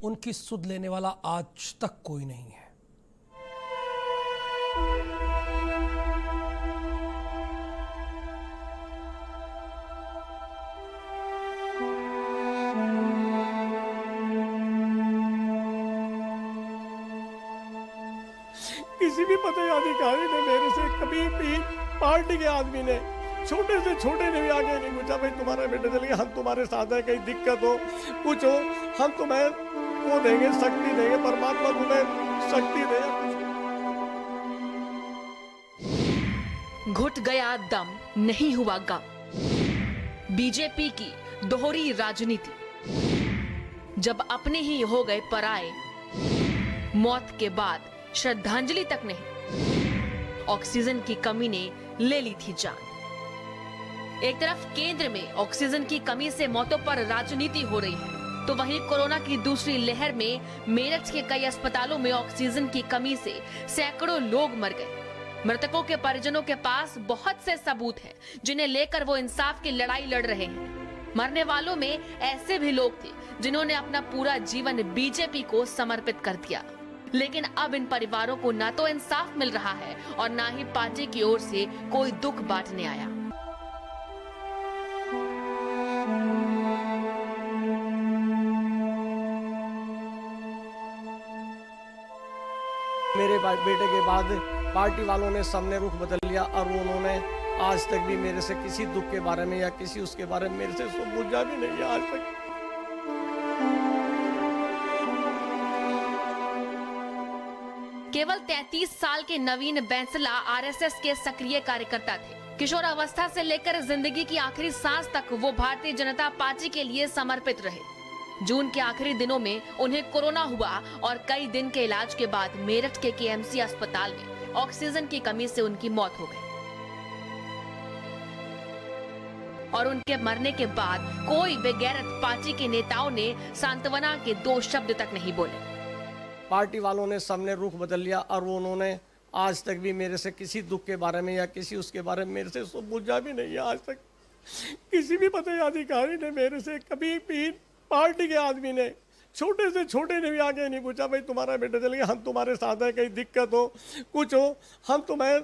उनकी सुध लेने वाला आज तक कोई नहीं है। किसी भी पदाधिकारी ने मेरे से कभी भी, पार्टी के आदमी ने, छोटे से छोटे ने भी आगे नहीं पूछा भाई तुम्हारा बेटा चल गया, हम तुम्हारे साथ है, कहीं दिक्कत हो कुछ हो हम तुम्हें वो देंगे, शक्ति देंगे, परमात्मा तुम्हें शक्ति देगा। घुट गया दम, नहीं हुआ गम। बीजेपी की दोहरी राजनीति। जब अपने ही हो गए पराए, मौत के बाद श्रद्धांजलि तक नहीं, ऑक्सीजन की कमी ने ले ली थी जान। एक तरफ केंद्र में ऑक्सीजन की कमी से मौतों पर राजनीति हो रही है, तो वहीं कोरोना की दूसरी लहर में मेरठ के कई अस्पतालों में ऑक्सीजन की कमी से सैकड़ों लोग मर गए। मृतकों के परिजनों के पास बहुत से सबूत हैं, जिन्हें लेकर वो इंसाफ की लड़ाई लड़ रहे हैं। मरने वालों में ऐसे भी लोग थे जिन्होंने अपना पूरा जीवन बीजेपी को समर्पित कर दिया, लेकिन अब इन परिवारों को ना तो इंसाफ मिल रहा है और ना ही पार्टी की ओर से कोई दुख बांटने आया। मेरे बेटे के बाद पार्टी वालों ने सबने रुख बदल लिया और उन्होंने आज तक भी मेरे से किसी दुख के बारे में या किसी उसके बारे में मेरे से पूछा भी नहीं है आज तक। केवल 33 साल के नवीन बैंसला आरएसएस के सक्रिय कार्यकर्ता थे। किशोर अवस्था से लेकर जिंदगी की आखिरी सांस तक वो भारतीय जनता पार्टी के लिए समर्पित रहे। जून के आखिरी दिनों में उन्हें कोरोना हुआ और कई दिन के इलाज के बाद मेरठ के केएमसी अस्पताल में ऑक्सीजन की कमी से उनकी मौत हो गई। और उनके मरने के बाद कोई बेगैरत पार्टी के नेताओं ने सांत्वना के 2 शब्द तक नहीं बोले। पार्टी वालों ने सबने रुख बदल लिया और उन्होंने आज तक भी मेरे से किसी दुख के बारे में या किसी उसके बारे में मेरे से पूछा भी नहीं है आज तक। किसी भी पदाधिकारी ने मेरे से कभी भी, पार्टी के आदमी ने, छोटे से छोटे ने भी आगे नहीं पूछा भाई तुम्हारा बेटा चल गया, हम तुम्हारे साथ है, कहीं दिक्कत हो कुछ हो हम तुम्हें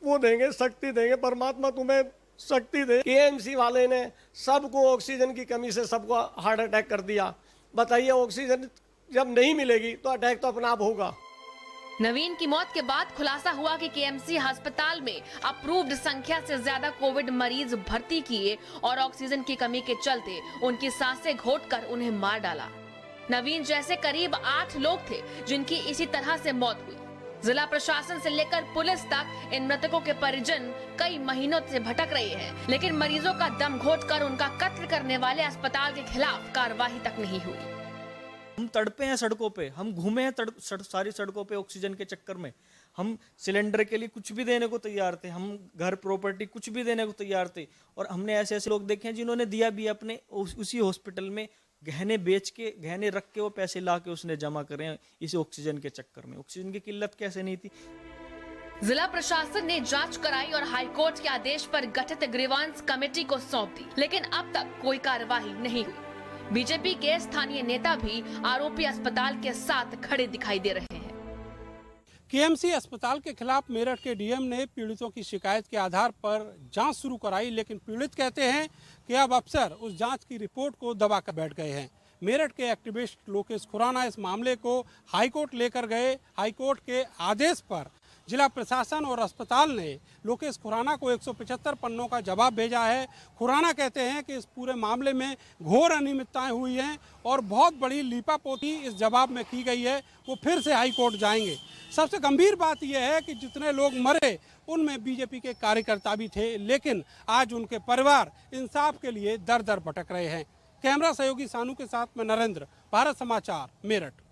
वो देंगे, शक्ति देंगे, परमात्मा तुम्हें शक्ति दे। केएमसी वाले ने सबको ऑक्सीजन की कमी से सबको हार्ट अटैक कर दिया। बताइए ऑक्सीजन जब नहीं मिलेगी तो अटैक तो अपना आप होगा। नवीन की मौत के बाद खुलासा हुआ कि केएमसी अस्पताल में अप्रूव्ड संख्या से ज्यादा कोविड मरीज भर्ती किए और ऑक्सीजन की कमी के चलते उनकी सांसें घोटकर उन्हें मार डाला। नवीन जैसे करीब 8 लोग थे जिनकी इसी तरह से मौत हुई। जिला प्रशासन से लेकर पुलिस तक इन मृतकों के परिजन कई महीनों से भटक रहे हैं, लेकिन मरीजों का दम घोटकर उनका कत्ल करने वाले अस्पताल के खिलाफ कार्रवाई तक नहीं हुई। हम तड़पे हैं सड़कों पे, हम घूमे हैं सारी सड़कों पे ऑक्सीजन के चक्कर में। हम सिलेंडर के लिए कुछ भी देने को तैयार थे, हम घर प्रॉपर्टी कुछ भी देने को तैयार थे। और हमने ऐसे ऐसे लोग देखे हैं जिन्होंने दिया भी अपने उसी हॉस्पिटल में, गहने बेच के, गहने रख के वो पैसे ला के उसने जमा करे हैं इस ऑक्सीजन के चक्कर में। ऑक्सीजन की किल्लत कैसे नहीं थी। जिला प्रशासन ने जांच कराई और हाईकोर्ट के आदेश पर गठित ग्रीवांस कमेटी को सौंप दी, लेकिन अब तक कोई कार्रवाई नहीं हुई। बीजेपी के स्थानीय नेता भी आरोपी अस्पताल के साथ खड़े दिखाई दे रहे हैं। केएमसी अस्पताल के खिलाफ मेरठ के डीएम ने पीड़ितों की शिकायत के आधार पर जांच शुरू कराई, लेकिन पीड़ित कहते हैं कि अब अफसर उस जांच की रिपोर्ट को दबाकर बैठ गए हैं। मेरठ के एक्टिविस्ट लोकेश खुराना इस मामले को हाईकोर्ट लेकर गए। हाईकोर्ट के आदेश पर जिला प्रशासन और अस्पताल ने लोकेश खुराना को 175 पन्नों का जवाब भेजा है। खुराना कहते हैं कि इस पूरे मामले में घोर अनियमितताएं हुई हैं और बहुत बड़ी लीपापोती इस जवाब में की गई है। वो फिर से हाई कोर्ट जाएंगे। सबसे गंभीर बात यह है कि जितने लोग मरे उनमें बीजेपी के कार्यकर्ता भी थे, लेकिन आज उनके परिवार इंसाफ के लिए दर दर भटक रहे हैं। कैमरा सहयोगी सानू के साथ मैं नरेंद्र, भारत समाचार, मेरठ।